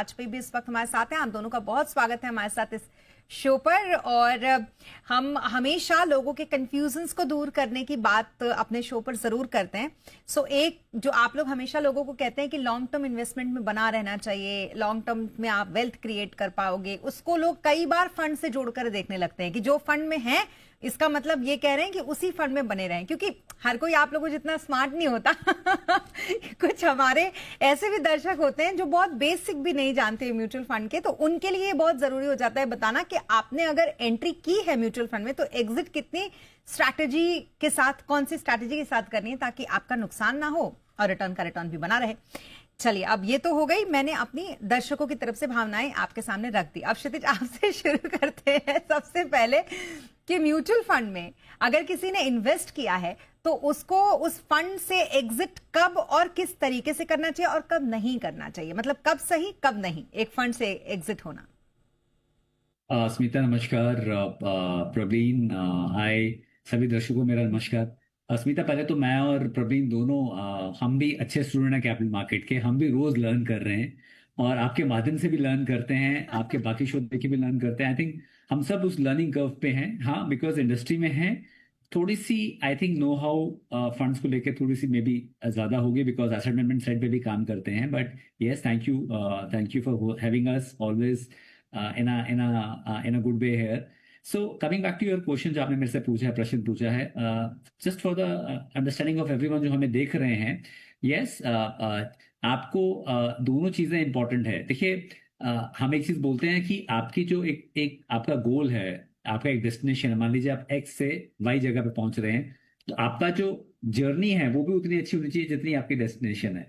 वाजपेयी भी इस वक्त हमारे साथ हैं। आप दोनों का बहुत स्वागत है हमारे साथ इस शो पर। और हम हमेशा लोगों के कंफ्यूजन्स को दूर करने की बात अपने शो पर जरूर करते हैं। एक जो आप लोग हमेशा लोगों को कहते हैं कि लॉन्ग टर्म इन्वेस्टमेंट में बना रहना चाहिए, लॉन्ग टर्म में आप वेल्थ क्रिएट कर पाओगे, उसको लोग कई बार फंड से जोड़कर देखने लगते हैं कि जो फंड में है इसका मतलब ये कह रहे हैं कि उसी फंड में बने रहें, क्योंकि हर कोई आप लोगों जितना स्मार्ट नहीं होता। कुछ हमारे ऐसे भी दर्शक होते हैं जो बहुत बेसिक भी नहीं जानते म्यूचुअल फंड के, तो उनके लिए बहुत जरूरी हो जाता है बताना कि आपने अगर एंट्री की है म्यूचुअल फंड में तो एग्जिट कितनी स्ट्रैटेजी के साथ, कौन सी स्ट्रैटेजी के साथ करनी है ताकि आपका नुकसान ना हो और रिटर्न का रिटर्न भी बना रहे। चलिए, अब ये तो हो गई, मैंने अपनी दर्शकों की तरफ से भावनाएं आपके सामने रख दी। अब क्षितिज आपसे शुरू करते हैं सबसे पहले कि म्यूचुअल फंड में अगर किसी ने इन्वेस्ट किया है तो उसको उस फंड से एग्जिट कब और किस तरीके से करना चाहिए और कब नहीं करना चाहिए, मतलब कब सही कब नहीं एक फंड से एग्जिट होना। स्मिता नमस्कार। प्रवीण हाय। सभी दर्शकों को मेरा नमस्कार। स्मिता, पहले तो मैं और प्रवीण दोनों हम भी अच्छे स्टूडेंट हैं कैपिटल मार्केट के। हम भी रोज लर्न कर रहे हैं और आपके माध्यम से भी लर्न करते हैं, आपके बाकी शो देख के भी लर्न करते हैं। आई थिंक हम सब उस लर्निंग कर्व पे हैं। हाँ, बिकॉज इंडस्ट्री में है थोड़ी सी, I think know how funds को लेकर थोड़ी सी मे बी ज्यादा होगी, बिकॉज एसेट मैनेजमेंट साइड पे भी काम करते हैं। But yes, thank you for having us always in a good way here. So coming back to your question जो आपने मेरे से पूछा है, प्रश्न पूछा है, just for the understanding of everyone जो हमें देख रहे हैं, yes, आपको दोनों चीजें इंपॉर्टेंट है। देखिए, हम एक चीज बोलते हैं कि आपकी जो एक एक आपका गोल है, आपका एक डेस्टिनेशन है। मान लीजिए आप एक्स से वाई जगह पे पहुंच रहे हैं, तो आपका जो जर्नी है वो भी उतनी अच्छी होनी चाहिए जितनी आपकी डेस्टिनेशन है।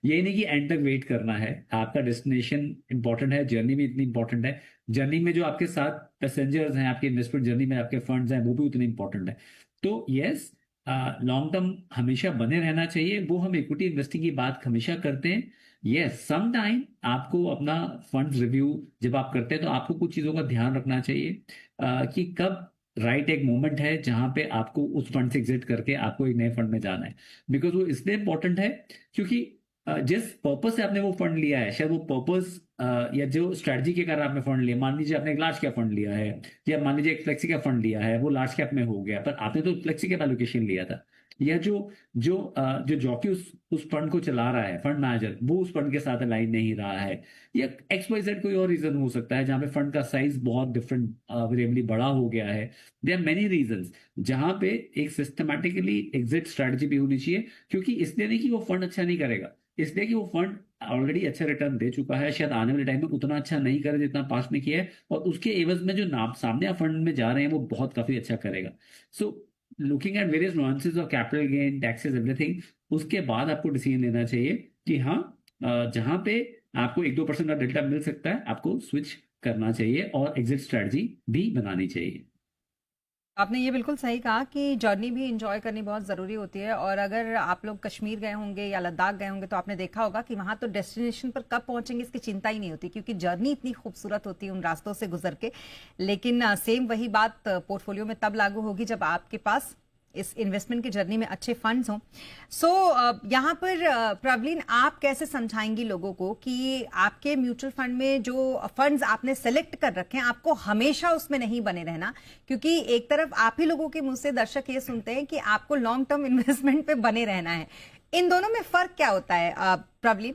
ये नहीं कि एंड तक वेट करना है, आपका डेस्टिनेशन इंपॉर्टेंट है, जर्नी भी इतनी इंपॉर्टेंट है। जर्नी में जो आपके साथ पैसेंजर्स हैं, आपके इन्वेस्टमेंट जर्नी में आपके फंड्स हैं, वो भी उतने इंपॉर्टेंट है। तो यस, लॉन्ग टर्म हमेशा बने रहना चाहिए। वो हम इक्विटी इन्वेस्टिंग की बात हमेशा करते हैं। यस, सम टाइम आपको अपना फंड रिव्यू जब आप करते हैं तो आपको कुछ चीज़ों का ध्यान रखना चाहिए कि कब राइट एक मोमेंट है जहां पे आपको उस फंड से एग्जिट करके आपको एक नए फंड में जाना है। बिकॉज वो इसलिए इंपॉर्टेंट है क्योंकि जिस पर्पस से आपने वो फंड लिया है, शायद वो पर्पस या जो स्ट्रेटजी के कारण आपने फंड लिया, मान लीजिए आपने एक लार्ज कैप फंड लिया है या मान लीजिए एक फ्लेक्सी कैप फंड लिया है, वो लार्ज कैप में हो गया, पर आपने तो फ्लेक्सी कैप एलोकेशन लिया था। या जो जो जो जॉकी उस फंड को चला रहा है, फंड मैनेजर, वो उस फंड के साथ अलाइन नहीं रहा है, या एक्स वाई जेड कोई और रीजन हो सकता है जहां पे फंड का साइज बहुत डिफरेंट वेरिएबली बड़ा हो गया है। देयर आर मेनी रीजंस जहां पे एक सिस्टमैटिकली एग्जिट स्ट्रेटजी भी होनी चाहिए। क्योंकि इसलिए नहीं कि वो फंड अच्छा नहीं करेगा, इसलिए कि वो फंड ऑलरेडी अच्छा रिटर्न दे चुका है, शायद आने वाले टाइम में उतना अच्छा नहीं करे जितना पास्ट में किया है, और उसके एवज में जो नाम सामने आप फंड में जा रहे हैं वो बहुत काफी अच्छा करेगा। So looking at various nuances of capital gain, taxes, everything, उसके बाद आपको डिसीजन लेना चाहिए कि हाँ, जहां पे आपको 1-2% का डेल्टा मिल सकता है आपको स्विच करना चाहिए और एग्जिट स्ट्रेटजी भी बनानी चाहिए। आपने ये बिल्कुल सही कहा कि जर्नी भी इंजॉय करनी बहुत ज़रूरी होती है। और अगर आप लोग कश्मीर गए होंगे या लद्दाख गए होंगे तो आपने देखा होगा कि वहां तो डेस्टिनेशन पर कब पहुंचेंगे इसकी चिंता ही नहीं होती, क्योंकि जर्नी इतनी खूबसूरत होती है उन रास्तों से गुजर के। लेकिन सेम वही बात पोर्टफोलियो में तब लागू होगी जब आपके पास इस इन्वेस्टमेंट की जर्नी में अच्छे फंड्स हों। यहाँ पर प्रवलीन, आप कैसे समझाएंगी लोगों को कि आपके म्यूचुअल फंड में जो फंड्स आपने सेलेक्ट कर रखे हैं आपको हमेशा उसमें नहीं बने रहना, क्योंकि एक तरफ आप ही लोगों के मुंह से दर्शक ये सुनते हैं कि आपको लॉन्ग टर्म इन्वेस्टमेंट पे बने रहना है। इन दोनों में फर्क क्या होता है प्रवलीन?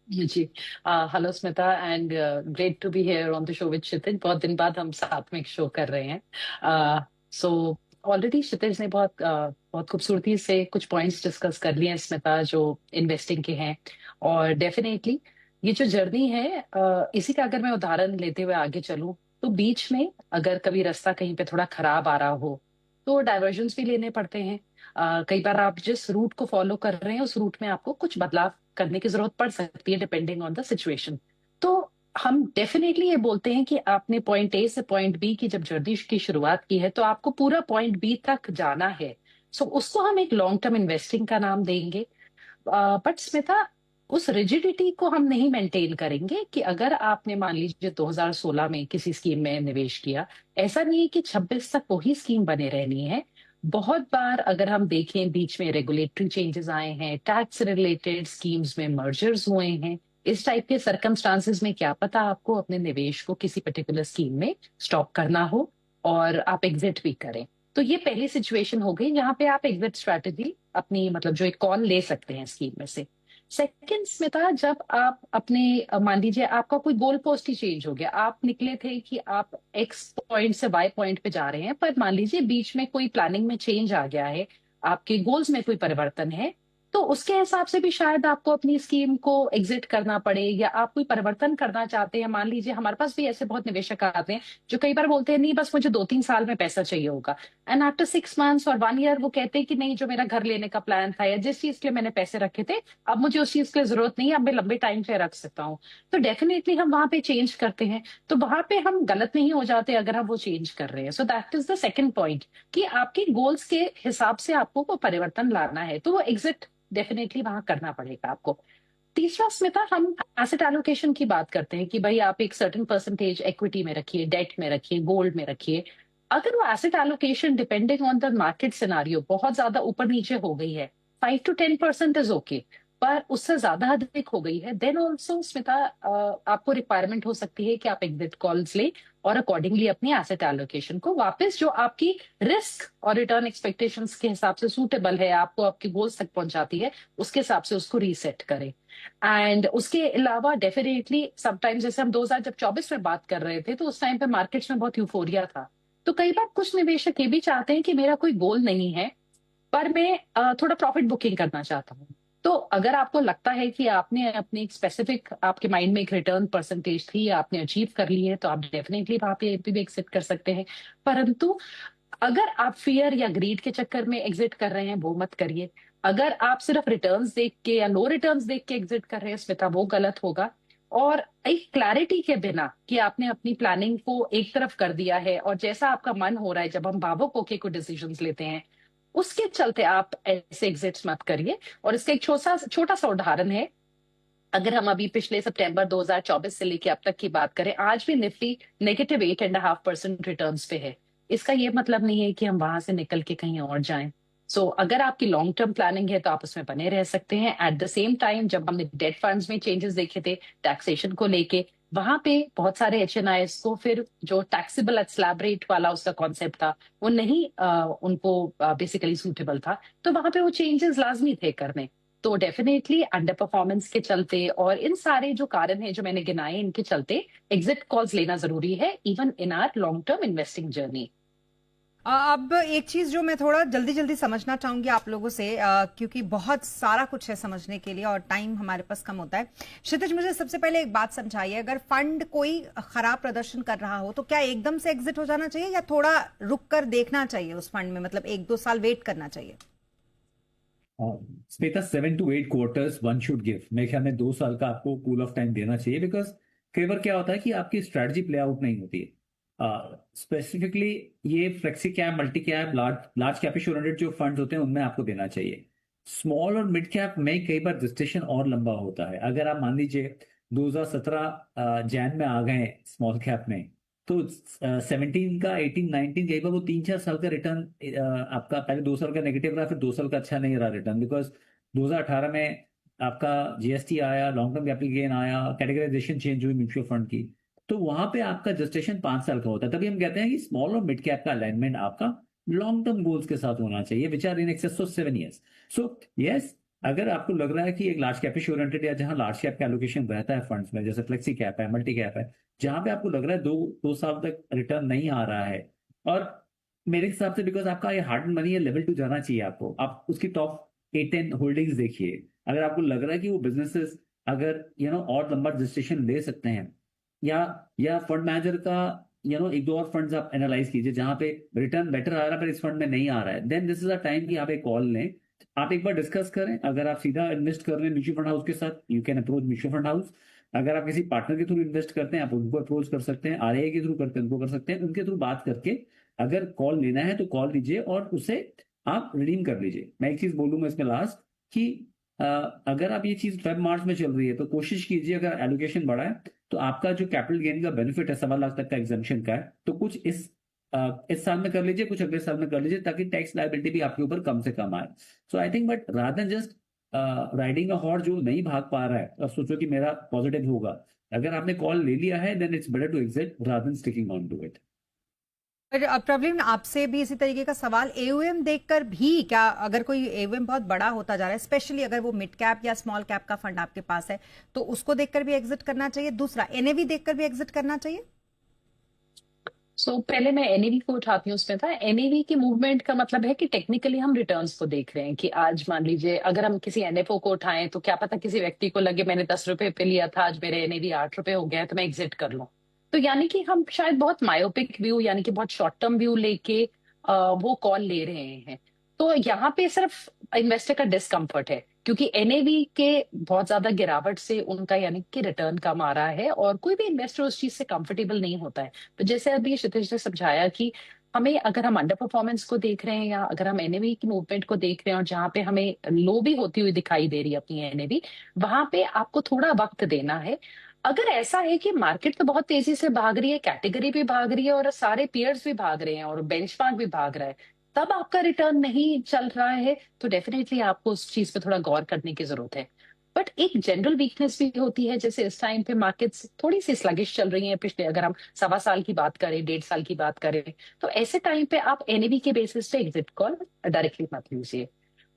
जी। Hello Smita, and great to be here on the show with Kshitij. बहुत दिन बाद हम साथ में एक शो कर रहे हैं। सो ऑलरेडी क्षितिज ने बहुत खूबसूरती से कुछ पॉइंट्स डिस्कस कर लिए हैं स्मिता, जो इन्वेस्टिंग के हैं। और डेफिनेटली ये जो जर्नी है, इसी का अगर मैं उदाहरण लेते हुए आगे चलूं तो बीच में अगर कभी रास्ता कहीं पे थोड़ा खराब आ रहा हो तो डाइवर्जन्स भी लेने पड़ते हैं। कई बार आप जिस रूट को फॉलो कर रहे हैं उस रूट में आपको कुछ बदलाव करने की जरूरत पड़ सकती है डिपेंडिंग ऑन द सिचुएशन। तो हम डेफिनेटली ये बोलते हैं कि आपने पॉइंट ए से पॉइंट बी की जब जर्नी की शुरुआत की है तो आपको पूरा पॉइंट बी तक जाना है। सो उसको हम एक लॉन्ग टर्म इन्वेस्टिंग का नाम देंगे। बट स्मिता, उस रिजिडिटी को हम नहीं मेंटेन करेंगे कि अगर आपने मान लीजिए 2016 में किसी स्कीम में निवेश किया, ऐसा नहीं है कि 26 तक वही स्कीम बने रहनी है। बहुत बार अगर हम देखें बीच में रेगुलेटरी चेंजेस आए हैं, टैक्स रिलेटेड स्कीम्स में मर्जर्स हुए हैं, इस टाइप के सर्कमस्टांसेस में क्या पता आपको अपने निवेश को किसी पर्टिकुलर स्कीम में स्टॉप करना हो और आप एग्जिट भी करें। तो ये पहली सिचुएशन हो गई जहां पे आप एग्जिट स्ट्रैटेजी अपनी मतलब जो एक कॉल ले सकते हैं स्कीम में से। सेकंड स्मिता, जब आप अपने मान लीजिए आपका कोई गोल पोस्ट ही चेंज हो गया, आप निकले थे कि आप एक्स पॉइंट से वाई पॉइंट पे जा रहे हैं, पर मान लीजिए बीच में कोई प्लानिंग में चेंज आ गया है, आपके गोल्स में कोई परिवर्तन है, तो उसके हिसाब से भी शायद आपको अपनी स्कीम को एग्जिट करना पड़े, या आप कोई परिवर्तन करना चाहते हैं। मान लीजिए हमारे पास भी ऐसे बहुत निवेशक आते हैं जो कई बार बोलते हैं नहीं बस मुझे 2-3 साल में पैसा चाहिए होगा, एंड आफ्टर 6 मंथ्स और 1 ईयर वो कहते हैं कि नहीं, जो मेरा घर लेने का प्लान था या जिस चीज के लिए मैंने पैसे रखे थे, अब मुझे उस चीज की जरूरत नहीं है, अब मैं लंबे टाइम से रख सकता हूँ। तो डेफिनेटली हम वहां पे चेंज करते हैं, तो वहां पे हम गलत नहीं हो जाते अगर हम वो चेंज कर रहे हैं। So that is the second point कि आपके गोल्स के हिसाब से आपको वो परिवर्तन लाना है, तो वो एग्जिट डेफिनेटली वहां करना पड़ेगा आपको। तीसरा स्मिता, हम एसेट एलोकेशन की बात करते हैं कि भाई आप एक सर्टेन परसेंटेज इक्विटी में रखिए, डेट में रखिए, गोल्ड में रखिए। अगर वो asset allocation depending on the market scenario बहुत ज्यादा ऊपर नीचे हो गई है, 5 to 10% इज ओके, पर उससे ज्यादा अधिक हो गई है, देन ऑल्सो स्मिता आपको रिक्वायरमेंट हो सकती है कि आप एग्जिट कॉल्स लें और अकॉर्डिंगली अपनी एसेट एलोकेशन को वापस जो आपकी रिस्क और रिटर्न एक्सपेक्टेशंस के हिसाब से सूटेबल है, आपको आपके गोल्स तक पहुंचाती है, उसके हिसाब से उसको रीसेट करें। एंड उसके अलावा डेफिनेटली समटाइम्स, जैसे हम 2024 में बात कर रहे थे, तो उस टाइम पे मार्केट्स में बहुत यूफोरिया था, तो कई बार कुछ निवेशक ये भी चाहते हैं कि मेरा कोई गोल नहीं है, पर मैं थोड़ा प्रॉफिट बुकिंग करना चाहता हूँ। तो अगर आपको लगता है कि आपने अपनी एक स्पेसिफिक आपके माइंड में एक रिटर्न परसेंटेज थी, आपने अचीव कर ली है, तो आप डेफिनेटली वहां पे भी एग्जिट कर सकते हैं। परंतु अगर आप फियर या ग्रीड के चक्कर में एग्जिट कर रहे हैं, वो मत करिए। अगर आप सिर्फ रिटर्न्स देख के या लो रिटर्न्स देख के एग्जिट कर रहे हैं स्मिता, वो गलत होगा। और एक क्लैरिटी के बिना कि आपने अपनी प्लानिंग को एक तरफ कर दिया है और जैसा आपका मन हो रहा है, जब हम भावुक होके कोई डिसीजंस लेते हैं, उसके चलते आप ऐसे एग्जिट्स मत करिए। और इसका एक छोटा छोटा सा उदाहरण है, अगर हम अभी पिछले सितंबर 2024 से लेके अब तक की बात करें, आज भी निफ्टी -8.5% रिटर्न्स पे है। इसका ये मतलब नहीं है कि हम वहां से निकल के कहीं और जाएं। अगर आपकी लॉन्ग टर्म प्लानिंग है तो आप उसमें बने रह सकते हैं। एट द सेम टाइम, जब हमने डेट फंड्स में चेंजेस देखे थे टैक्सेशन को लेके, वहां पे बहुत सारे HNIs को फिर जो टैक्सेबल एट स्लैब रेट वाला उसका कॉन्सेप्ट था, वो नहीं उनको बेसिकली सूटेबल था, तो वहां पे वो चेंजेस लाजमी थे करने। तो डेफिनेटली अंडर परफॉर्मेंस के चलते और इन सारे जो कारण हैं जो मैंने गिनाए, इनके चलते एग्जिट कॉल्स लेना जरूरी है, even in are long term investing journey. अब एक चीज जो मैं थोड़ा जल्दी जल्दी समझना चाहूंगी आप लोगों से, क्योंकि बहुत सारा कुछ है समझने के लिए और टाइम हमारे पास कम होता है। क्षितिज, मुझे सबसे पहले एक बात समझाइए, अगर फंड कोई खराब प्रदर्शन कर रहा हो तो क्या एकदम से एग्जिट हो जाना चाहिए या थोड़ा रुक कर देखना चाहिए उस फंड में, मतलब 1-2 साल वेट करना चाहिए? Smita, 7 to 8 quarters one should give. मेरे ख्याल में 2 साल का आपको कूल ऑफ टाइम देना चाहिए, बिकॉज कई बार क्या होता है कि आपकी स्ट्रेटजी प्ले आउट नहीं होती है। स्पेसिफिकली ये flexi cap, multi cap, large cap 100 जो फंड्स होते हैं उनमें आपको देना चाहिए। स्मॉल और मिड कैप में कई बार रजिस्ट्रेशन और लंबा होता है। अगर आप मान लीजिए 2017 जैन में आ गए स्मॉल कैप में, तो 17 का 18-19 कई बार वो 3-4 साल का रिटर्न आपका पहले 2 साल का नेगेटिव रहा, फिर 2 साल का अच्छा नहीं रहा रिटर्न, बिकॉज 2018 में आपका GST आया, लॉन्ग टर्म कैपिटल गेन आया, कैटेगराइजेशन चेंज हुई म्यूचुअल फंड की, तो वहां पे आपका जस्टेशन 5 साल का होता है। तभी हम कहते हैं कि स्मॉल और मिड कैप का अलाइनमेंट आपका लॉन्ग टर्म गोल्स के साथ होना चाहिए, which are in excess of 7 years। So yes, अगर आपको लग रहा है कि एक लार्ज कैप ओरिएंटेड या जहां लार्ज कैप का एलोकेशन रहता है फंड्स में, जैसे फ्लेक्सी कैप है, मल्टी कैप है, जहां पे आपको लग रहा है 2 साल तक रिटर्न नहीं आ रहा है, और मेरे हिसाब से बिकॉज आपका ये हार्ड मनी है, लेवल 2 जाना चाहिए आपको। आप उसकी टॉप 8-10 होल्डिंग्स देखिए। अगर आपको लग रहा है कि वो बिजनेसेस अगर और लंबा रजिस्ट्रेशन ले सकते हैं, या फंड मैनेजर का 1-2 और फंड्स आप एनालाइज कीजिए जहां पे रिटर्न बेटर आ रहा है पर इस फंड में नहीं आ रहा है, then this is a time कि आप एक कॉल लें। आप एक बार डिस्कस करें। अगर आप सीधा इन्वेस्ट कर रहे हैं म्यूचुअल फंड हाउस के साथ, you can approach mutual fund house. अगर आप किसी पार्टनर के थ्रू इन्वेस्ट करते हैं, आप उनको अप्रोच कर सकते हैं। RIA के थ्रू करते हैं, उनको कर सकते हैं। उनके थ्रू बात करके अगर कॉल लेना है तो कॉल लीजिए और उसे आप रिडीम कर लीजिए। मैं एक चीज बोलूंगा इसमें लास्ट कि अगर आप ये चीज फेब मार्च में चल रही है तो कोशिश कीजिए, अगर एलोकेशन बढ़ा है तो आपका जो कैपिटल गेन का बेनिफिट है 1.25 लाख तक का एग्जाम्पशन का है, तो कुछ इस साल में कर लीजिए, कुछ अगले साल में कर लीजिए, ताकि टैक्स लायबिलिटी भी आपके ऊपर कम से कम आए। So I think, but rather than just riding a horse जो नहीं भाग पा रहा है, अब सोचो कि मेरा पॉजिटिव होगा, अगर आपने कॉल ले लिया है then it's better to exit rather than sticking on to it. पर प्रवीण, आपसे भी इसी तरीके का सवाल, एओएम देखकर भी क्या, अगर कोई एओएम बहुत बड़ा होता जा रहा है, स्पेशली अगर वो मिड कैप या स्मॉल कैप का फंड आपके पास है, तो उसको देखकर भी एग्जिट करना चाहिए? दूसरा, एनएवी देखकर भी एग्जिट करना चाहिए? पहले मैं एनएवी को उठाती हूँ। उसमें था एनएवी की मूवमेंट का मतलब है कि टेक्निकली हम रिटर्न्स को देख रहे हैं कि आज मान लीजिए अगर हम किसी एनएफओ को उठाएं तो क्या पता किसी व्यक्ति को लगे मैंने 10 रुपए पे लिया था, आज मेरे एनएवी 8 रुपए हो गया है तो मैं एग्जिट कर लूं। तो यानी कि हम शायद बहुत मायोपिक व्यू यानी कि बहुत शॉर्ट टर्म व्यू लेके वो कॉल ले रहे हैं। तो यहाँ पे सिर्फ इन्वेस्टर का डिस्कम्फर्ट है क्योंकि एनएवी के बहुत ज्यादा गिरावट से उनका यानी कि रिटर्न कम आ रहा है और कोई भी इन्वेस्टर उस चीज से कंफर्टेबल नहीं होता है। तो जैसे अभी क्षितिज ने समझाया कि हमें अगर हम अंडर परफॉर्मेंस को देख रहे हैं या अगर हम एनएवी की मूवमेंट को देख रहे हैं और जहां पे हमें लो भी होती हुई दिखाई दे रही है अपनी एनएवी, वहां पे आपको थोड़ा वक्त देना है। अगर ऐसा है कि मार्केट तो बहुत तेजी से भाग रही है, कैटेगरी भी भाग रही है और सारे पेयर्स भी भाग रहे हैं और बेंचमार्क भी भाग रहा है, तब आपका रिटर्न नहीं चल रहा है, तो डेफिनेटली आपको उस चीज पे थोड़ा गौर करने की जरूरत है। बट एक जनरल वीकनेस भी होती है, जैसे इस टाइम पे मार्केट्स थोड़ी सी स्लगिश चल रही हैं, पिछले अगर हम 1.25 साल की बात करें, 1.5 साल की बात करें, तो ऐसे टाइम पे आप एनएवी के बेसिस पे एग्जिट कॉल डायरेक्टली मत लीजिए।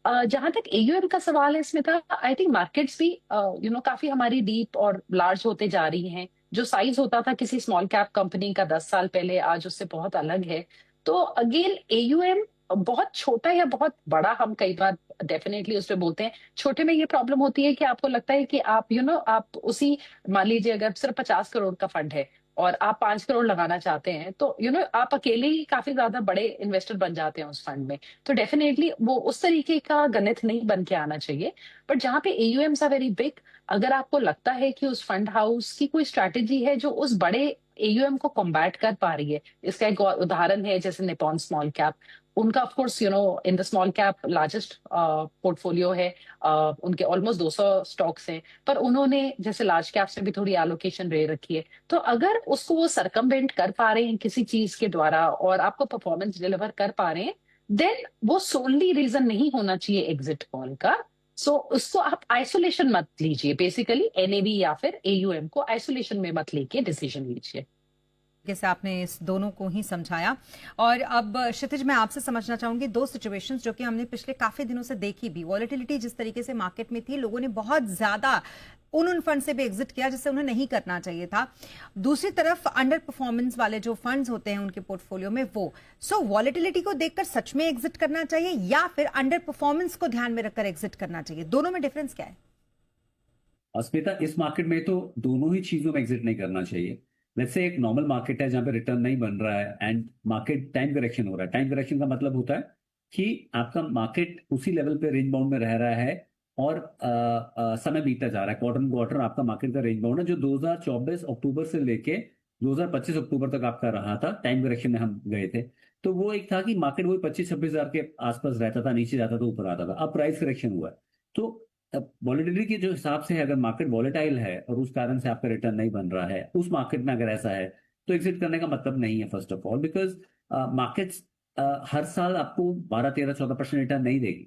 जहां तक एयूएम का सवाल है इसमें था, आई थिंक मार्केट्स भी काफी हमारी डीप और लार्ज होते जा रही हैं। जो साइज होता था किसी स्मॉल कैप कंपनी का 10 साल पहले, आज उससे बहुत अलग है। तो अगेन एयूएम बहुत छोटा या बहुत बड़ा, हम कई बार डेफिनेटली उस पर बोलते हैं। छोटे में ये प्रॉब्लम होती है कि आपको लगता है कि आप आप उसी, मान लीजिए अगर सिर्फ 50 करोड़ का फंड है और आप 5 करोड़ लगाना चाहते हैं, तो आप अकेले ही काफी ज्यादा बड़े इन्वेस्टर बन जाते हैं उस फंड में। तो डेफिनेटली वो उस तरीके का गणित नहीं बन के आना चाहिए। बट जहाँ पे एयूएम्स आर वेरी बिग, अगर आपको लगता है कि उस फंड हाउस की कोई स्ट्रैटेजी है जो उस बड़े एयूएम को कॉम्बैट कर पा रही है, इसका एक उदाहरण है जैसे निपॉन स्मॉल कैप। उनका of course in the small cap largest portfolio है। उनके ऑलमोस्ट 200 स्टॉक्स हैं, पर उन्होंने जैसे लार्ज कैप से भी थोड़ी एलोकेशन ले रखी है। तो अगर उसको वो सरकमवेंट कर पा रहे हैं किसी चीज के द्वारा और आपको परफॉर्मेंस डिलीवर कर पा रहे हैं, देन वो सोनली रीजन नहीं होना चाहिए एग्जिट कॉल का। सो उसको आप आइसोलेशन मत लीजिए, बेसिकली एनएवी या फिर एयूएम को आइसोलेशन में मत लेके डिसीजन लीजिए। जैसे आपने इस दोनों को ही समझाया। और अब क्षितिज, मैं आपसे समझना चाहूंगी दो सिचुएशंस जो कि हमने पिछले काफी दिनों से देखी भी। वॉलेटिलिटी जिस तरीके से मार्केट में थी, लोगों ने बहुत ज्यादा उन फंड से भी एग्जिट किया जिससे उन्हें नहीं करना चाहिए था। दूसरी तरफ अंडर परफॉर्मेंस वाले जो फंड्स होते हैं उनके पोर्टफोलियो में वो, सो वॉलेटिलिटी को देखकर सच में एग्जिट करना चाहिए या फिर अंडर परफॉर्मेंस को ध्यान में रखकर एग्जिट करना चाहिए? दोनों में डिफरेंस क्या है? अस्मिता, इस मार्केट में तो दोनों ही चीजों में एग्जिट नहीं करना चाहिए। वैसे एक नॉर्मल मार्केट है जहां पे रिटर्न नहीं बन रहा है एंड मार्केट टाइम करेक्शन हो रहा है। टाइम करेक्शन का मतलब होता है कि आपका मार्केट उसी लेवल पे रेंज बाउंड में रह रहा है और समय बीतता जा रहा है। क्वार्टर क्वार्टर आपका मार्केट का रेंज बाउंड है जो 2024 अक्टूबर से लेके 2025 अक्टूबर तक आपका रहा था। टाइम करेक्शन में हम गए थे तो वो एक था कि मार्केट वही 25-26 हजार के आसपास रहता था, नीचे जाता था, ऊपर आता था। अब प्राइस करेक्शन हुआ है तो वॉलेटिलिटी के जो हिसाब से है, अगर मार्केट वॉलेटाइल है और उस कारण से आपका रिटर्न नहीं बन रहा है उस मार्केट में, अगर ऐसा है तो एग्जिट करने का मतलब नहीं है first of all, because markets हर साल आपको 12, 13, 14% रिटर्न नहीं देगी।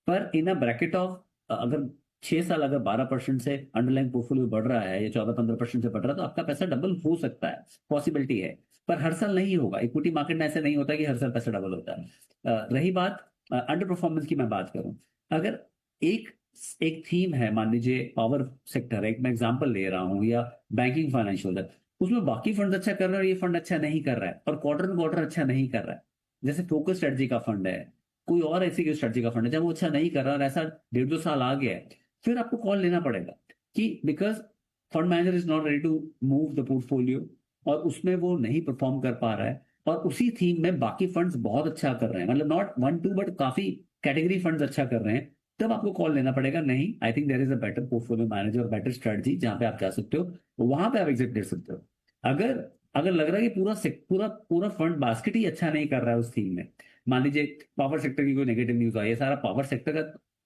पर इन अ ब्रैकेट ऑफ, अगर 6 साल अगर 12% से अंडरलाइन पोर्टफोलियो बढ़ रहा है या 14-15% से बढ़ रहा है तो आपका पैसा डबल हो सकता है, पॉसिबिलिटी है। पर हर साल नहीं होगा। इक्विटी मार्केट में ऐसे नहीं होता कि हर साल पैसा डबल होता है। रही बात अंडर परफॉर्मेंस की, मैं बात करूं, अगर एक एक थीम है, मान लीजिए पावर सेक्टर है, एक मैं एग्जांपल ले रहा हूँ, या बैंकिंग फाइनेंशियल है, उसमें बाकी फंड अच्छा कर रहा है और ये फंड अच्छा नहीं कर रहा है और क्वार्टर अच्छा नहीं कर रहा है, जैसे फोकस स्ट्रेटजी का फंड है, कोई और ऐसी कोई स्ट्रेटजी का फंड है, जब वो अच्छा नहीं कर रहा और ऐसा 1.5-2 साल आ गया है, फिर आपको कॉल लेना पड़ेगा कि because fund manager is not ready to move the portfolio और उसमें वो नहीं परफॉर्म कर पा रहा है और उसी थीम में बाकी फंड्स बहुत अच्छा कर रहे हैं, मतलब नॉट 1-2 बट काफी कैटेगरी फंड्स अच्छा कर रहे हैं, तब आपको कॉल लेना पड़ेगा। नहीं, I think there is a better portfolio manager, better strategy जहां पे आप जा सकते हो, वहां पे आप एग्जिट ले सकते हो। अगर अगर लग रहा है कि पूरा पूरा फंड बास्केट ही अच्छा नहीं कर रहा है उस थीम में, मान लीजिए पावर सेक्टर की कोई नेगेटिव न्यूज आई है, सारा पावर सेक्टर का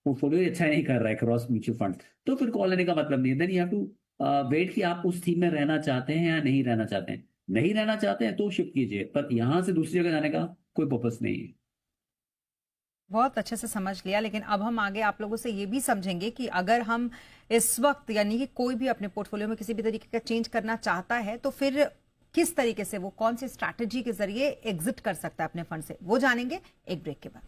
पोर्टफोलियो ही अच्छा नहीं कर रहा है क्रॉस म्यूचुअल फंड, तो फिर कॉल लेने का मतलब नहीं है। Then you have to wait कि आप उस थीम में रहना चाहते हैं या नहीं रहना चाहते हैं। नहीं रहना चाहते हैं तो शिफ्ट कीजिए, पर यहां से दूसरी जगह जाने का कोई पर्पस नहीं है। बहुत अच्छे से समझ लिया, लेकिन अब हम आगे आप लोगों से ये भी समझेंगे कि अगर हम इस वक्त यानी कि कोई भी अपने पोर्टफोलियो में किसी भी तरीके का चेंज करना चाहता है तो फिर किस तरीके से वो कौन सी स्ट्रैटेजी के जरिए एग्जिट कर सकता है अपने फंड से, वो जानेंगे एक ब्रेक के बाद।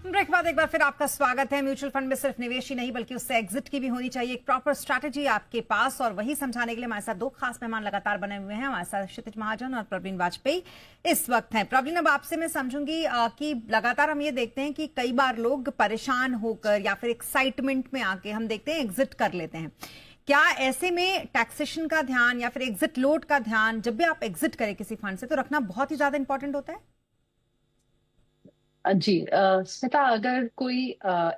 ब्रेक बाद एक बार फिर आपका स्वागत है। म्यूचुअल फंड में सिर्फ निवेश ही नहीं बल्कि उससे एग्जिट की भी होनी चाहिए एक प्रॉपर स्ट्रैटेजी आपके पास, और वही समझाने के लिए हमारे साथ दो खास मेहमान लगातार बने हुए हैं। हमारे साथ क्षितिज महाजन और प्रवीण वाजपेयी इस वक्त हैं। प्रवीण, अब आपसे मैं समझूंगी कि लगातार हम ये देखते हैं कि कई बार लोग परेशान होकर या फिर एक्साइटमेंट में आके हम देखते हैं एग्जिट कर लेते हैं। क्या ऐसे में टैक्सेशन का ध्यान या फिर एग्जिट लोड का ध्यान जब भी आप एग्जिट करें किसी फंड से तो रखना बहुत ही ज्यादा इंपॉर्टेंट होता है? जी स्मिता, अगर कोई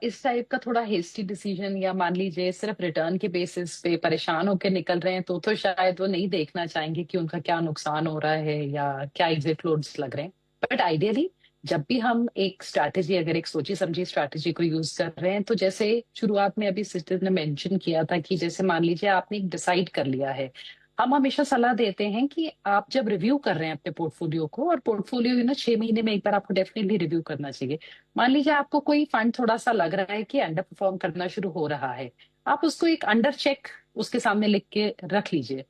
इस टाइप का थोड़ा हेस्टी डिसीजन या मान लीजिए सिर्फ रिटर्न के बेसिस पे परेशान होकर निकल रहे हैं तो शायद वो नहीं देखना चाहेंगे कि उनका क्या नुकसान हो रहा है या क्या एग्जिट लोड्स लग रहे हैं। बट आइडियली जब भी हम एक स्ट्रैटेजी, अगर एक सोची समझी स्ट्रैटेजी को यूज कर रहे हैं, तो जैसे शुरुआत में अभी सिस्टर ने मेंशन किया था कि जैसे मान लीजिए आपने एक डिसाइड कर लिया है, हम हमेशा सलाह देते हैं कि आप जब रिव्यू कर रहे हैं अपने पोर्टफोलियो को, और पोर्टफोलियो ना 6 महीने में एक बार आपको डेफिनेटली रिव्यू करना चाहिए। मान लीजिए आपको कोई फंड थोड़ा सा लग रहा है कि अंडर परफॉर्म करना शुरू हो रहा है, आप उसको एक अंडर चेक उसके सामने लिख के रख लीजिए।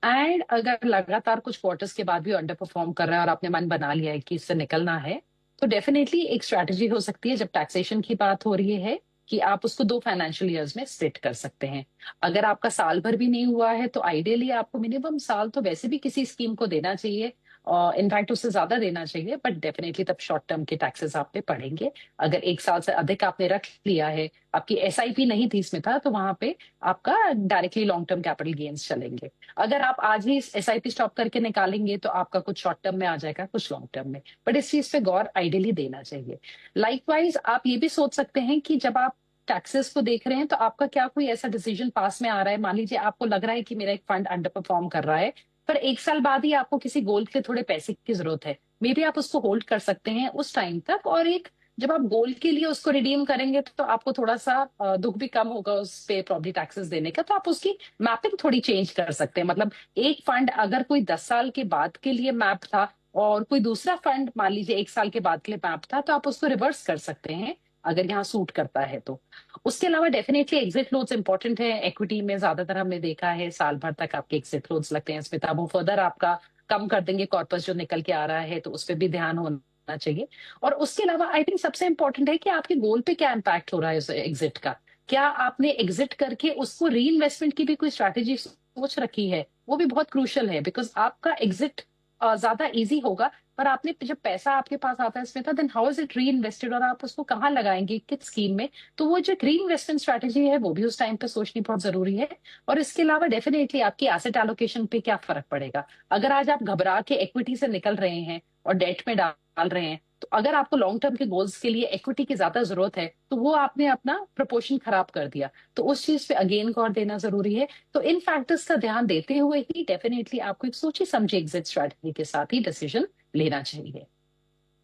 एंड अगर लगातार कुछ क्वार्टर्स के बाद भी अंडर परफॉर्म कर रहा है और आपने मन बना लिया है कि इससे निकलना है, तो डेफिनेटली एक स्ट्रैटेजी हो सकती है, जब टैक्सेशन की बात हो रही है, कि आप उसको 2 फाइनेंशियल ईयर्स में स्प्लिट कर सकते हैं। अगर आपका साल भर भी नहीं हुआ है तो आइडियली आपको मिनिमम साल तो वैसे भी किसी स्कीम को देना चाहिए, और इनफैक्ट उससे ज्यादा देना चाहिए, बट डेफिनेटली तब शॉर्ट टर्म के टैक्सेस आप पे पड़ेंगे। अगर 1 साल से अधिक आपने रख लिया है, आपकी एसआईपी नहीं थी स्मिता, तो वहां पे आपका directly long term capital gains चलेंगे। अगर आप आज ही एसआईपी स्टॉप करके निकालेंगे तो आपका कुछ शॉर्ट टर्म में आ जाएगा, कुछ लॉन्ग टर्म में, बट इस चीज पे गौर आइडियली देना चाहिए। लाइकवाइज आप ये भी सोच सकते हैं कि जब आप टैक्सेस को देख रहे हैं तो आपका क्या कोई ऐसा डिसीजन पास में आ रहा है, मान लीजिए आपको लग रहा है कि मेरा एक फंड अंडर परफॉर्म कर रहा है, पर 1 साल बाद ही आपको किसी गोल के थोड़े पैसे की जरूरत है, मे बी आप उसको होल्ड कर सकते हैं उस टाइम तक, और एक जब आप गोल के लिए उसको रिडीम करेंगे तो आपको थोड़ा सा दुख भी कम होगा उस पे प्रॉपर्टी टैक्सेस देने का, तो आप उसकी मैपिंग थोड़ी चेंज कर सकते हैं। मतलब एक फंड अगर कोई 10 साल के बाद के लिए मैप था और कोई दूसरा फंड मान लीजिए 1 साल के बाद के लिए मैप था, तो आप उसको रिवर्स कर सकते हैं अगर यहाँ सूट करता है तो। उसके अलावा डेफिनेटली एग्जिट लोन्स इंपॉर्टेंट है। इक्विटी में ज्यादातर हमने देखा है साल भर तक आपके एग्जिट लोन्स लगते हैं। इसमें तो वो फर्दर आपका कम कर देंगे कॉर्पस जो निकल के आ रहा है, तो उस पर भी ध्यान होना चाहिए। और उसके अलावा आई थिंक सबसे इंपॉर्टेंट है कि आपके गोल पे क्या इम्पैक्ट हो रहा है उस एग्जिट का। क्या आपने एग्जिट करके उसको री इन्वेस्टमेंट की भी कोई स्ट्रैटेजी सोच रखी है? वो भी बहुत क्रूशल है, बिकॉज आपका एग्जिट ज्यादा इजी होगा, पर आपने जब पैसा आपके पास आता है इसमें था, देन हाउ इज इट री इन्वेस्टेड और आप उसको कहाँ लगाएंगे, किस स्कीम में। तो वो जो री इन्वेस्टमेंट स्ट्रैटेजी है वो भी उस टाइम पे सोचनी बहुत जरूरी है। और इसके अलावा डेफिनेटली आपकी एसेट एलोकेशन पे क्या फर्क पड़ेगा। अगर आज आप घबरा के इक्विटी से निकल रहे हैं और डेट में डाल रहे हैं, तो अगर आपको लॉन्ग टर्म के गोल्स के लिए इक्विटी की ज्यादा जरूरत है, तो वो आपने अपना प्रपोर्शन खराब कर दिया। तो उस चीज पे अगेन गौर देना जरूरी है। तो इन फैक्टर्स का ध्यान देते हुए ही डेफिनेटली आपको एक सोची समझी एग्जिट स्ट्रैटेजी के साथ ही डिसीजन लेना चाहिए।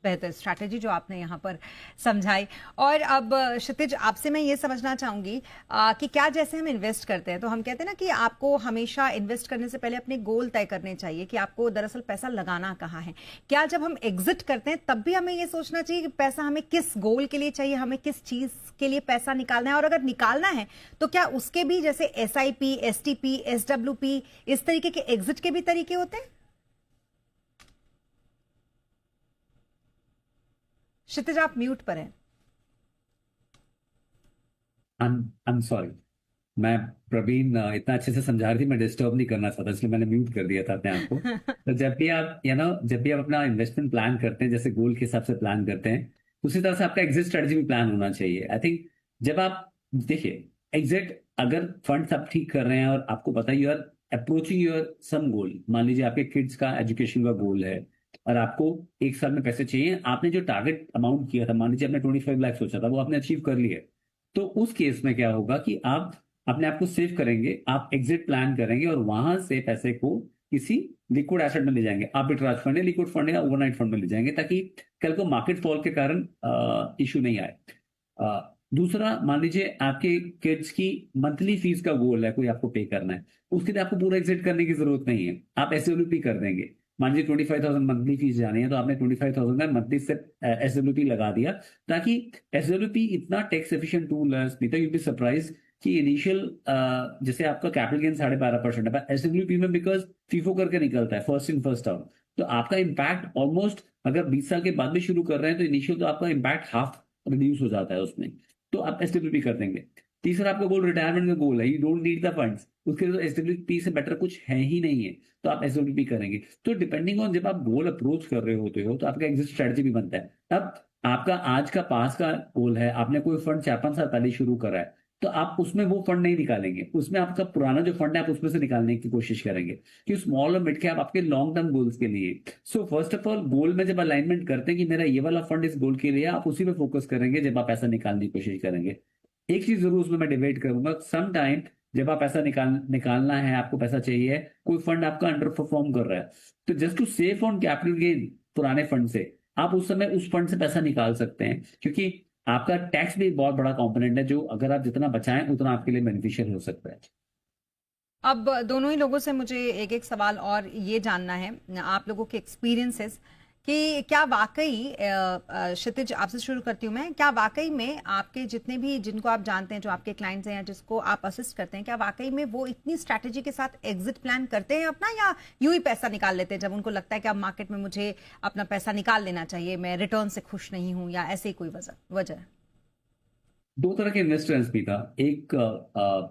बेहतर स्ट्रैटेजी जो आपने यहाँ पर समझाई। और अब क्षितिज, आपसे मैं ये समझना चाहूंगी कि क्या जैसे हम इन्वेस्ट करते हैं तो हम कहते हैं ना कि आपको हमेशा इन्वेस्ट करने से पहले अपने गोल तय करने चाहिए कि आपको दरअसल पैसा लगाना कहाँ है। क्या जब हम एग्जिट करते हैं तब भी हमें ये सोचना चाहिए कि पैसा हमें किस गोल के लिए चाहिए, हमें किस चीज के लिए पैसा निकालना है, और अगर निकालना है तो क्या उसके भी जैसे SIP, STP, SWP इस तरीके के एग्जिट के भी तरीके होते हैं? क्षितिज, आप म्यूट पर हैं। I am sorry. मैं प्रवीण इतना अच्छे से समझा रही थी, मैं डिस्टर्ब नहीं करना चाहता, इसलिए मैंने म्यूट कर दिया था अपने आप को। तो जब भी आप अपना इन्वेस्टमेंट प्लान करते हैं, जैसे गोल के हिसाब से प्लान करते हैं, उसी तरह से आपका एग्जिट स्ट्रेटजी भी प्लान होना चाहिए। आई थिंक जब आप देखिए एग्जिट, अगर फंड्स आप ठीक कर रहे हैं और आपको पता है यू आर अप्रोचिंग योर सम गोल, मान लीजिए आपके किड्स का एजुकेशन का गोल है और आपको 1 साल में पैसे चाहिए, आपने जो टारगेट अमाउंट किया था, मान लीजिए आपने 25 लाख सोचा था, वो आपने अचीव कर लिया, तो उस केस में क्या होगा कि आप अपने आप को सेव करेंगे, आप एग्जिट प्लान करेंगे और वहां से पैसे को किसी लिक्विड एसेट में ले जाएंगे, आर्बिट्राज फंड है, लिक्विड फंड या ओवरनाइट फंड में ले जाएंगे, ताकि कल को मार्केट फॉल के कारण इशू नहीं आए। दूसरा, मान लीजिए आपके किड्स की मंथली फीस का गोल है, कोई आपको पे करना है, उसके लिए आपको पूरा एग्जिट करने की जरूरत नहीं है, आप SWP कर देंगे। मान लीजिए 25,000 मंथली फीस जानी है, तो आपने 25,000 का मंथली से SWP लगा दिया, ताकि SWP इतना टैक्स एफिशिएंट टूल है स्मिता, यू बी सरप्राइज कि इनिशियल जैसे आपका कैपिटल गेन 12.5% है SWP में, बिकॉज फीफो करके निकलता है फर्स्ट इन फर्स्ट आउट, तो आपका इम्पैक्ट ऑलमोस्ट, अगर 20 साल के बाद भी शुरू कर रहे हैं तो इनिशियल तो आपका इम्पैक्ट हाफ रिड्यूस हो जाता है उसमें, तो आप SWP कर देंगे। तीसरा, आपका गोल रिटायरमेंट का गोल है, you don't need the funds, उसके लिए तो SWP से बेटर कुछ है ही नहीं है, तो आप SWP करेंगे। तो डिपेंडिंग ऑन जब आप गोल अप्रोच कर रहे होते हो तो आपका एग्जिट स्ट्रेटजी भी बनता है। अब आपका आज का पास का गोल है, आपने कोई फंड 4-5 साल पहले शुरू करा है, तो आप उसमें वो फंड नहीं निकालेंगे, उसमें आपका पुराना जो फंड है आप उसमें से निकालने की कोशिश करेंगे, कि स्मॉल और मिड कैप आपके लॉन्ग टर्म गोल्स के लिए। सो फर्स्ट ऑफ ऑल, गोल में जब अलाइनमेंट करते हैं कि मेरा ये वाला फंड इस गोल के लिए, आप उसी पे फोकस करेंगे जब आप पैसा निकालने की कोशिश करेंगे। एक चीज जरूर उसमें मैं डिबेट करूंगा, सम टाइम जब आप पैसा निकालना है, आपको पैसा चाहिए, कोई फंड आपका अंडर परफॉर्म कर रहा है, तो just to save on capital gain पुराने फंड से आप उस समय उस फंड से पैसा निकाल सकते हैं, क्योंकि आपका टैक्स भी एक बहुत बड़ा कंपोनेंट है, जो अगर आप जितना बचाएं उतना आपके लिए बेनिफिशियल हो सकता है। अब दोनों ही लोगों से मुझे एक एक सवाल और ये जानना है, आप लोगों के एक्सपीरियंसेस, कि क्या वाकई क्षितिज, आपसे शुरू करती हूँ मैं, क्या वाकई में आपके जितने भी जिनको आप जानते हैं, जो आपके क्लाइंट्स हैं या जिसको आप असिस्ट करते हैं, क्या वाकई में वो इतनी स्ट्रैटेजी के साथ एग्जिट प्लान करते हैं अपना, या यूं ही पैसा निकाल लेते हैं जब उनको लगता है कि अब मार्केट में मुझे अपना पैसा निकाल लेना चाहिए, मैं रिटर्न से खुश नहीं हूं, या ऐसे ही कोई वजह? दो तरह के इन्वेस्टर हैं स्मिता। एक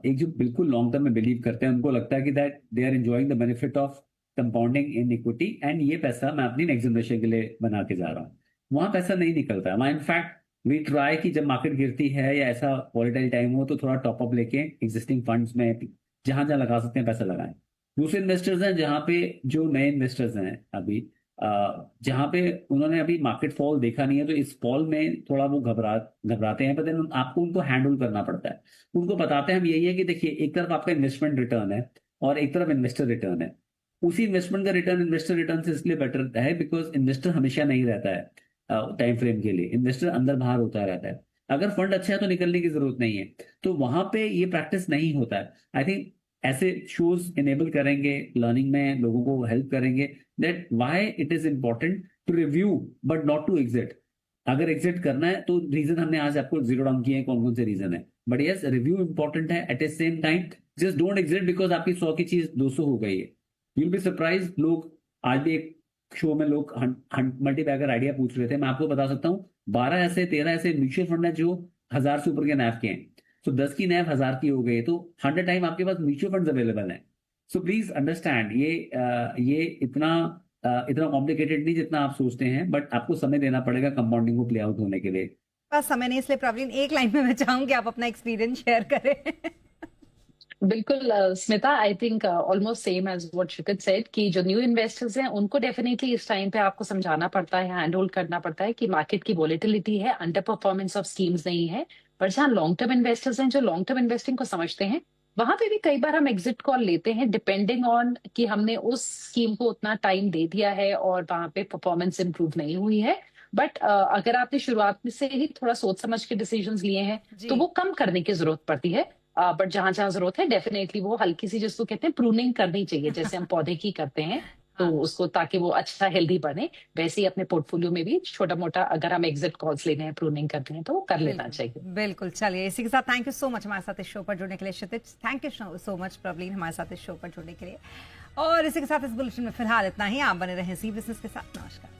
जो बिल्कुल लॉन्ग टर्म में बिलीव करते हैं, उनको लगता है कि that they are enjoying the benefit of compounding in equity, and ये पैसा मैं अपनी नेक्स्ट जनरेशन के लिए बना के जा रहा हूँ। वहां पैसा नहीं निकलता है। इनफैक्ट वी ट्राई कि जब मार्केट गिरती है या ऐसा वॉलेटाइल टाइम हो, तो थोड़ा टॉपअप लेके एग्जिस्टिंग फंड्स में जहां जहां लगा सकते हैं पैसा लगाएं। दूसरे इन्वेस्टर्स हैं जहां पे, जो नए इन्वेस्टर्स हैं अभी, जहां पे उन्होंने अभी मार्केट फॉल देखा नहीं है, तो इस फॉल में थोड़ा वो घबराते हैं, पर आपको उनको हैंडल करना पड़ता है। उनको बताते हैं हम यही है कि देखिए, एक तरफ आपका इन्वेस्टमेंट रिटर्न है और एक तरफ इन्वेस्टर रिटर्न है। उसी इन्वेस्टमेंट का रिटर्न इन्वेस्टर रिटर्न से इसलिए बेटर है बिकॉज इन्वेस्टर हमेशा नहीं रहता है टाइम फ्रेम के लिए, इन्वेस्टर अंदर बाहर होता रहता है। अगर फंड अच्छा है तो निकलने की जरूरत नहीं है, तो वहां पे ये प्रैक्टिस नहीं होता है। आई थिंक ऐसे शोज इनेबल करेंगे, लर्निंग में लोगों को हेल्प करेंगे that why it is important to review but not to exit. अगर एग्जिट करना है तो रीजन हमने आज आपको जीरो डाउन किए हैं, कौन कौन से रीजन है, बट यस रिव्यू इंपॉर्टेंट है। At the same time just don't exit because आपकी 100 की चीज 200 हो गई है। You'll be surprise. लोग आज भी एक शो में लोग मल्टीबैगर आइडिया पूछ रहे थे, मैं आपको बता सकता हूँ 12 ऐसे 13 ऐसे म्यूचुअल फंड है जो 1000 से ऊपर के नैव के हैं। तो 10 की नैव 1000 की हो गई, तो 100 टाइम आपके पास म्यूचुअल फंड अवेलेबल है। सो प्लीज अंडरस्टैंड ये इतना कॉम्प्लिकेटेड नहीं जितना आप सोचते हैं, बट आपको समय देना पड़ेगा कंपाउंडिंग को प्ले आउट होने के लिए। बस समय नहीं, इसलिए प्रवीण एक लाइन में मैं चाहूंगी आप अपना एक्सपीरियंस शेयर करें। बिल्कुल Smita, I think almost same as what Shikhit said कि जो न्यू इन्वेस्टर्स हैं उनको डेफिनेटली इस टाइम पे आपको समझाना पड़ता है, हैंड होल्ड करना पड़ता है कि मार्केट की वॉलेटिलिटी है, अंडर परफॉर्मेंस ऑफ स्कीम्स नहीं है। पर जहाँ लॉन्ग टर्म इन्वेस्टर्स हैं जो लॉन्ग टर्म इन्वेस्टिंग को समझते हैं, वहां पे भी कई बार हम एग्जिट कॉल लेते हैं डिपेंडिंग ऑन कि हमने उस स्कीम को उतना टाइम दे दिया है और वहां पे परफॉर्मेंस इंप्रूव नहीं हुई है। बट अगर आपने शुरुआत में से ही थोड़ा सोच समझ के डिसीजंस लिए हैं जी। तो वो कम करने की जरूरत पड़ती है। बट जहां जहां जरूरत है डेफिनेटली वो हल्की सी, जिसको कहते हैं प्रूनिंग करनी चाहिए, जैसे हम पौधे की करते हैं तो हाँ। उसको, ताकि वो अच्छा हेल्दी बने, वैसे ही अपने पोर्टफोलियो में भी छोटा मोटा अगर हम एग्जिट कॉल्स लेने हैं, प्रूनिंग करते हैं तो वो कर लेना चाहिए। बिल्कुल बिल्कुल। चलिए इसी के साथ थैंक यू सो मच हमारे साथ इस शो पर जुड़ने के लिए Kshitij, thank you so much Praveen हमारे साथ इस शो पर जुड़ने के लिए। और इसी के साथ इस बुलेटिन में फिलहाल इतना ही। आप बने रहें सी बिजनेस के साथ। नमस्कार।